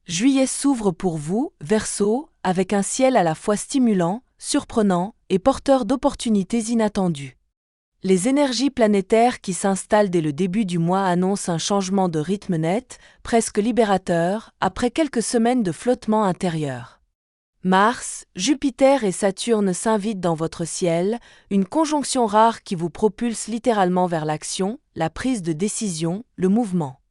Juillet s'ouvre pour vous, Verseau, avec un ciel à la fois stimulant, surprenant et porteur d'opportunités inattendues. Les énergies planétaires qui s'installent dès le début du mois annoncent un changement de rythme net, presque libérateur, après quelques semaines de flottement intérieur. Mars, Jupiter et Saturne s'invitent dans votre ciel, une conjonction rare qui vous propulse littéralement vers l'action, la prise de décision, le mouvement.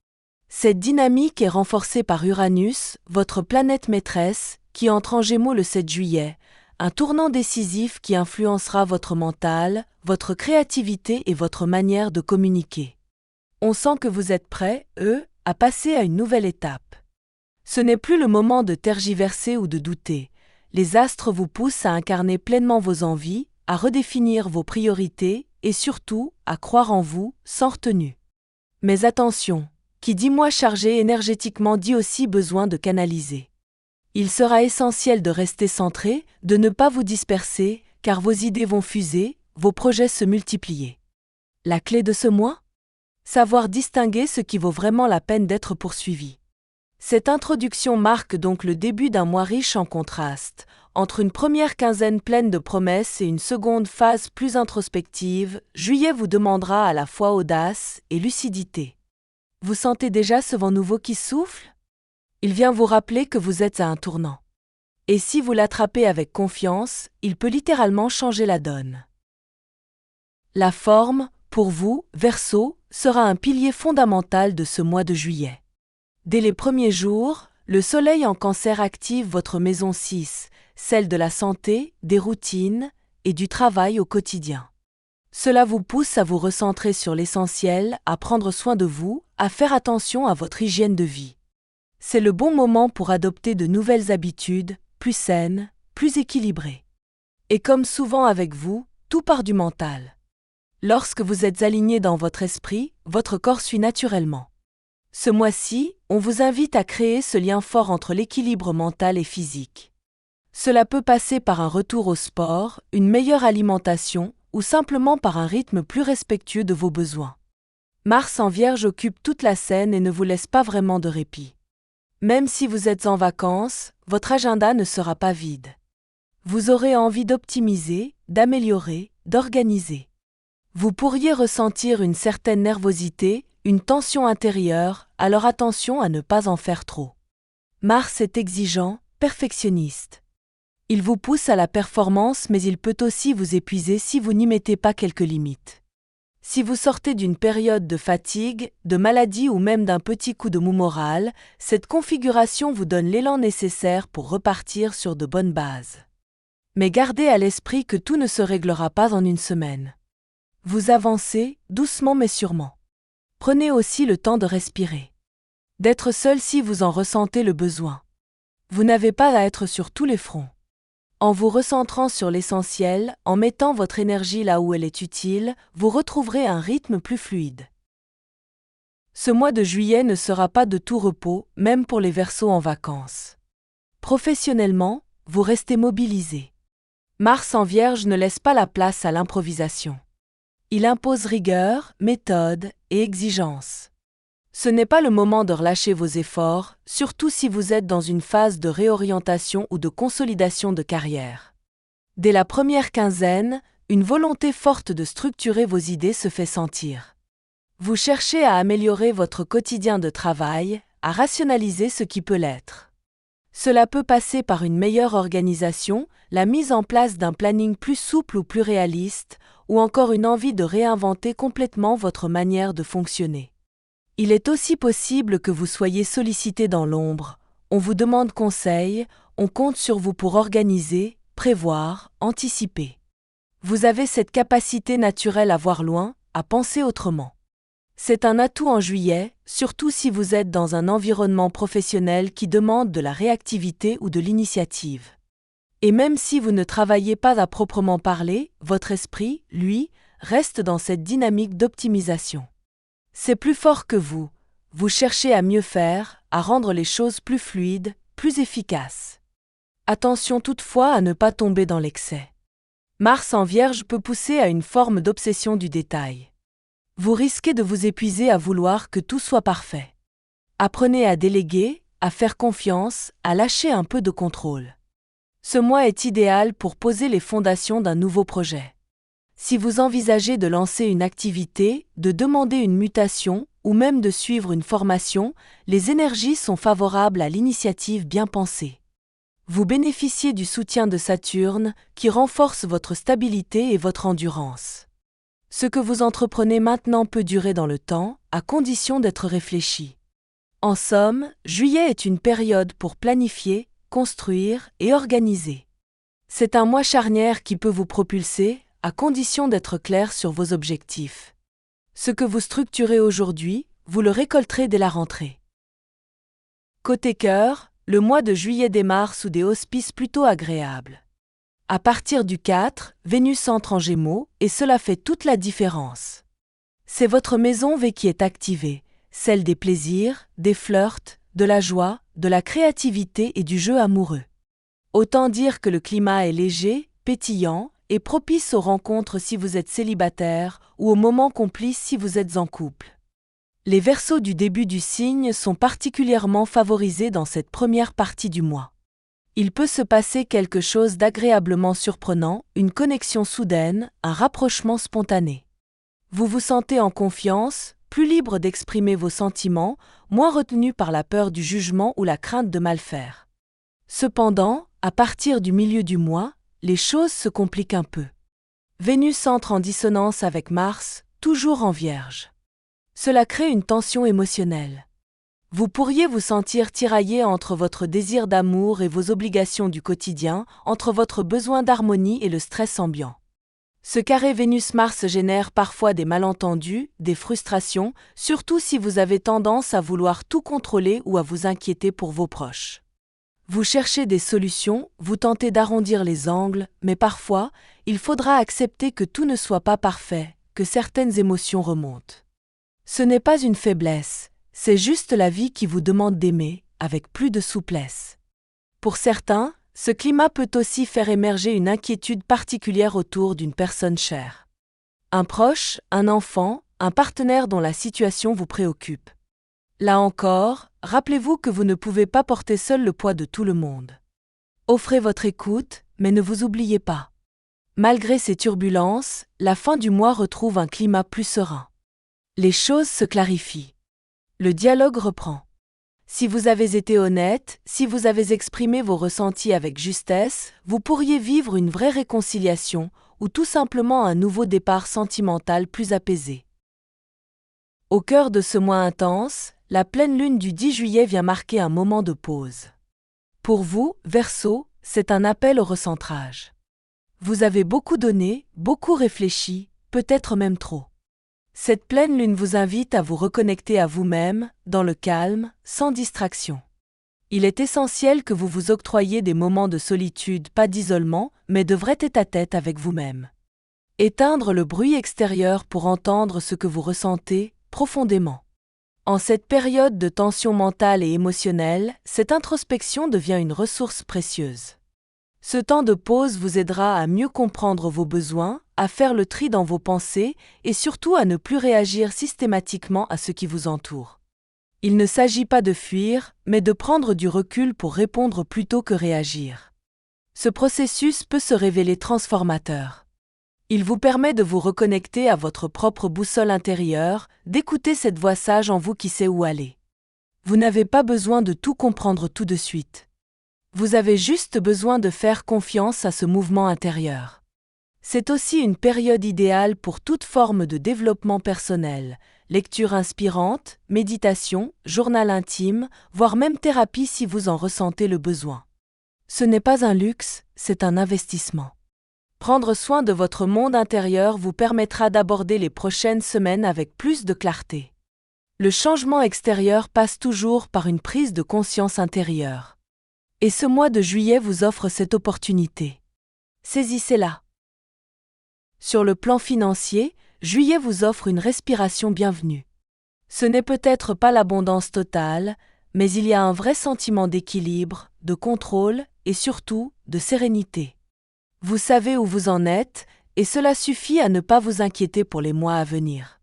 Cette dynamique est renforcée par Uranus, votre planète maîtresse, qui entre en Gémeaux le 7 juillet, un tournant décisif qui influencera votre mental, votre créativité et votre manière de communiquer. On sent que vous êtes prêts, à passer à une nouvelle étape. Ce n'est plus le moment de tergiverser ou de douter. Les astres vous poussent à incarner pleinement vos envies, à redéfinir vos priorités et surtout à croire en vous, sans retenue. Mais attention, qui dit mois chargé énergétiquement dit aussi besoin de canaliser. Il sera essentiel de rester centré, de ne pas vous disperser, car vos idées vont fuser, vos projets se multiplier. La clé de ce mois ? Savoir distinguer ce qui vaut vraiment la peine d'être poursuivi. Cette introduction marque donc le début d'un mois riche en contrastes. Entre une première quinzaine pleine de promesses et une seconde phase plus introspective, juillet vous demandera à la fois audace et lucidité. Vous sentez déjà ce vent nouveau qui souffle ? Il vient vous rappeler que vous êtes à un tournant. Et si vous l'attrapez avec confiance, il peut littéralement changer la donne. La forme, pour vous, Verseau, sera un pilier fondamental de ce mois de juillet. Dès les premiers jours, le Soleil en Cancer active votre maison 6, celle de la santé, des routines et du travail au quotidien. Cela vous pousse à vous recentrer sur l'essentiel, à prendre soin de vous, à faire attention à votre hygiène de vie. C'est le bon moment pour adopter de nouvelles habitudes, plus saines, plus équilibrées. Et comme souvent avec vous, tout part du mental. Lorsque vous êtes aligné dans votre esprit, votre corps suit naturellement. Ce mois-ci, on vous invite à créer ce lien fort entre l'équilibre mental et physique. Cela peut passer par un retour au sport, une meilleure alimentation ou simplement par un rythme plus respectueux de vos besoins. Mars en Vierge occupe toute la scène et ne vous laisse pas vraiment de répit. Même si vous êtes en vacances, votre agenda ne sera pas vide. Vous aurez envie d'optimiser, d'améliorer, d'organiser. Vous pourriez ressentir une certaine nervosité, une tension intérieure, alors attention à ne pas en faire trop. Mars est exigeant, perfectionniste. Il vous pousse à la performance, mais il peut aussi vous épuiser si vous n'y mettez pas quelques limites. Si vous sortez d'une période de fatigue, de maladie ou même d'un petit coup de mou moral, cette configuration vous donne l'élan nécessaire pour repartir sur de bonnes bases. Mais gardez à l'esprit que tout ne se réglera pas en une semaine. Vous avancez, doucement mais sûrement. Prenez aussi le temps de respirer. D'être seul si vous en ressentez le besoin. Vous n'avez pas à être sur tous les fronts. En vous recentrant sur l'essentiel, en mettant votre énergie là où elle est utile, vous retrouverez un rythme plus fluide. Ce mois de juillet ne sera pas de tout repos, même pour les Verseaux en vacances. Professionnellement, vous restez mobilisés. Mars en Vierge ne laisse pas la place à l'improvisation. Il impose rigueur, méthode et exigence. Ce n'est pas le moment de relâcher vos efforts, surtout si vous êtes dans une phase de réorientation ou de consolidation de carrière. Dès la première quinzaine, une volonté forte de structurer vos idées se fait sentir. Vous cherchez à améliorer votre quotidien de travail, à rationaliser ce qui peut l'être. Cela peut passer par une meilleure organisation, la mise en place d'un planning plus souple ou plus réaliste, ou encore une envie de réinventer complètement votre manière de fonctionner. Il est aussi possible que vous soyez sollicité dans l'ombre. On vous demande conseil, on compte sur vous pour organiser, prévoir, anticiper. Vous avez cette capacité naturelle à voir loin, à penser autrement. C'est un atout en juillet, surtout si vous êtes dans un environnement professionnel qui demande de la réactivité ou de l'initiative. Et même si vous ne travaillez pas à proprement parler, votre esprit, lui, reste dans cette dynamique d'optimisation. C'est plus fort que vous. Vous cherchez à mieux faire, à rendre les choses plus fluides, plus efficaces. Attention toutefois à ne pas tomber dans l'excès. Mars en Vierge peut pousser à une forme d'obsession du détail. Vous risquez de vous épuiser à vouloir que tout soit parfait. Apprenez à déléguer, à faire confiance, à lâcher un peu de contrôle. Ce mois est idéal pour poser les fondations d'un nouveau projet. Si vous envisagez de lancer une activité, de demander une mutation ou même de suivre une formation, les énergies sont favorables à l'initiative bien pensée. Vous bénéficiez du soutien de Saturne qui renforce votre stabilité et votre endurance. Ce que vous entreprenez maintenant peut durer dans le temps, à condition d'être réfléchi. En somme, juillet est une période pour planifier, construire et organiser. C'est un mois charnière qui peut vous propulser, à condition d'être clair sur vos objectifs. Ce que vous structurez aujourd'hui, vous le récolterez dès la rentrée. Côté cœur, le mois de juillet démarre sous des auspices plutôt agréables. À partir du 4, Vénus entre en Gémeaux et cela fait toute la différence. C'est votre maison V qui est activée, celle des plaisirs, des flirts, de la joie, de la créativité et du jeu amoureux. Autant dire que le climat est léger, pétillant et propice aux rencontres si vous êtes célibataire ou aux moments complices si vous êtes en couple. Les Verseaux du début du signe sont particulièrement favorisés dans cette première partie du mois. Il peut se passer quelque chose d'agréablement surprenant, une connexion soudaine, un rapprochement spontané. Vous vous sentez en confiance, plus libre d'exprimer vos sentiments, moins retenu par la peur du jugement ou la crainte de mal faire. Cependant, à partir du milieu du mois, les choses se compliquent un peu. Vénus entre en dissonance avec Mars, toujours en Vierge. Cela crée une tension émotionnelle. Vous pourriez vous sentir tiraillé entre votre désir d'amour et vos obligations du quotidien, entre votre besoin d'harmonie et le stress ambiant. Ce carré Vénus-Mars génère parfois des malentendus, des frustrations, surtout si vous avez tendance à vouloir tout contrôler ou à vous inquiéter pour vos proches. Vous cherchez des solutions, vous tentez d'arrondir les angles, mais parfois, il faudra accepter que tout ne soit pas parfait, que certaines émotions remontent. Ce n'est pas une faiblesse, c'est juste la vie qui vous demande d'aimer, avec plus de souplesse. Pour certains, ce climat peut aussi faire émerger une inquiétude particulière autour d'une personne chère. Un proche, un enfant, un partenaire dont la situation vous préoccupe. Là encore, rappelez-vous que vous ne pouvez pas porter seul le poids de tout le monde. Offrez votre écoute, mais ne vous oubliez pas. Malgré ces turbulences, la fin du mois retrouve un climat plus serein. Les choses se clarifient. Le dialogue reprend. Si vous avez été honnête, si vous avez exprimé vos ressentis avec justesse, vous pourriez vivre une vraie réconciliation ou tout simplement un nouveau départ sentimental plus apaisé. Au cœur de ce mois intense, la pleine lune du 10 juillet vient marquer un moment de pause. Pour vous, Verseau, c'est un appel au recentrage. Vous avez beaucoup donné, beaucoup réfléchi, peut-être même trop. Cette pleine lune vous invite à vous reconnecter à vous-même, dans le calme, sans distraction. Il est essentiel que vous vous octroyiez des moments de solitude, pas d'isolement, mais de vrai tête-à-tête avec vous-même. Éteindre le bruit extérieur pour entendre ce que vous ressentez profondément. En cette période de tension mentale et émotionnelle, cette introspection devient une ressource précieuse. Ce temps de pause vous aidera à mieux comprendre vos besoins, à faire le tri dans vos pensées et surtout à ne plus réagir systématiquement à ce qui vous entoure. Il ne s'agit pas de fuir, mais de prendre du recul pour répondre plutôt que réagir. Ce processus peut se révéler transformateur. Il vous permet de vous reconnecter à votre propre boussole intérieure, d'écouter cette voix sage en vous qui sait où aller. Vous n'avez pas besoin de tout comprendre tout de suite. Vous avez juste besoin de faire confiance à ce mouvement intérieur. C'est aussi une période idéale pour toute forme de développement personnel, lecture inspirante, méditation, journal intime, voire même thérapie si vous en ressentez le besoin. Ce n'est pas un luxe, c'est un investissement. Prendre soin de votre monde intérieur vous permettra d'aborder les prochaines semaines avec plus de clarté. Le changement extérieur passe toujours par une prise de conscience intérieure. Et ce mois de juillet vous offre cette opportunité. Saisissez-la. Sur le plan financier, juillet vous offre une respiration bienvenue. Ce n'est peut-être pas l'abondance totale, mais il y a un vrai sentiment d'équilibre, de contrôle et surtout de sérénité. Vous savez où vous en êtes, et cela suffit à ne pas vous inquiéter pour les mois à venir.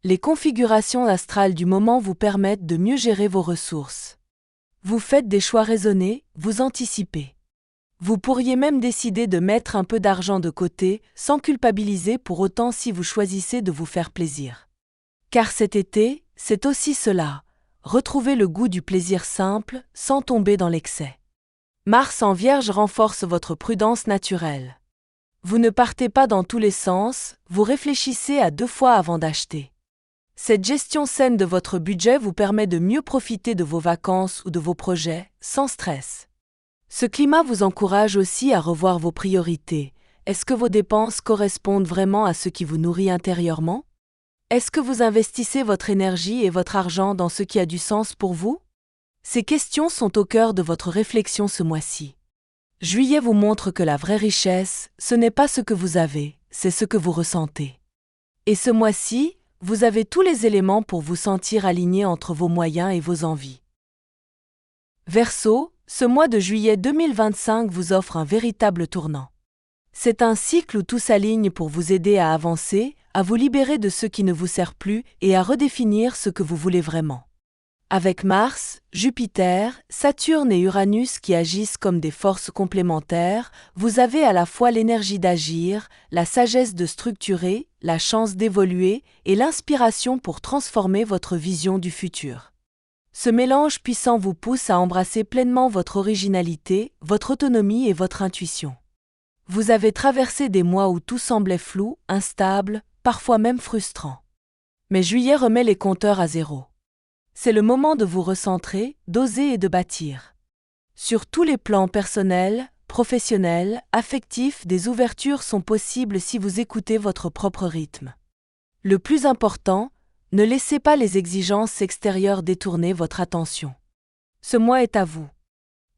Les configurations astrales du moment vous permettent de mieux gérer vos ressources. Vous faites des choix raisonnés, vous anticipez. Vous pourriez même décider de mettre un peu d'argent de côté, sans culpabiliser pour autant si vous choisissez de vous faire plaisir. Car cet été, c'est aussi cela. Retrouvez le goût du plaisir simple, sans tomber dans l'excès. Mars en Vierge renforce votre prudence naturelle. Vous ne partez pas dans tous les sens, vous réfléchissez à 2 fois avant d'acheter. Cette gestion saine de votre budget vous permet de mieux profiter de vos vacances ou de vos projets, sans stress. Ce climat vous encourage aussi à revoir vos priorités. Est-ce que vos dépenses correspondent vraiment à ce qui vous nourrit intérieurement? Est-ce que vous investissez votre énergie et votre argent dans ce qui a du sens pour vous? Ces questions sont au cœur de votre réflexion ce mois-ci. Juillet vous montre que la vraie richesse, ce n'est pas ce que vous avez, c'est ce que vous ressentez. Et ce mois-ci, vous avez tous les éléments pour vous sentir aligné entre vos moyens et vos envies. Verseau, ce mois de juillet 2025 vous offre un véritable tournant. C'est un cycle où tout s'aligne pour vous aider à avancer, à vous libérer de ce qui ne vous sert plus et à redéfinir ce que vous voulez vraiment. Avec Mars, Jupiter, Saturne et Uranus qui agissent comme des forces complémentaires, vous avez à la fois l'énergie d'agir, la sagesse de structurer, la chance d'évoluer et l'inspiration pour transformer votre vision du futur. Ce mélange puissant vous pousse à embrasser pleinement votre originalité, votre autonomie et votre intuition. Vous avez traversé des mois où tout semblait flou, instable, parfois même frustrant. Mais juillet remet les compteurs à zéro. C'est le moment de vous recentrer, d'oser et de bâtir. Sur tous les plans personnels, professionnels, affectifs, des ouvertures sont possibles si vous écoutez votre propre rythme. Le plus important, ne laissez pas les exigences extérieures détourner votre attention. Ce mois est à vous.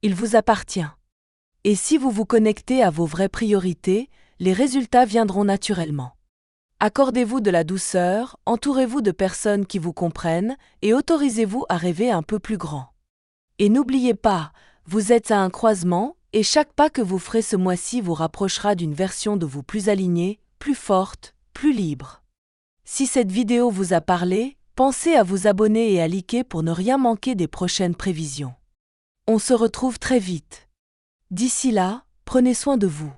Il vous appartient. Et si vous vous connectez à vos vraies priorités, les résultats viendront naturellement. Accordez-vous de la douceur, entourez-vous de personnes qui vous comprennent et autorisez-vous à rêver un peu plus grand. Et n'oubliez pas, vous êtes à un croisement et chaque pas que vous ferez ce mois-ci vous rapprochera d'une version de vous plus alignée, plus forte, plus libre. Si cette vidéo vous a parlé, pensez à vous abonner et à liker pour ne rien manquer des prochaines prévisions. On se retrouve très vite. D'ici là, prenez soin de vous.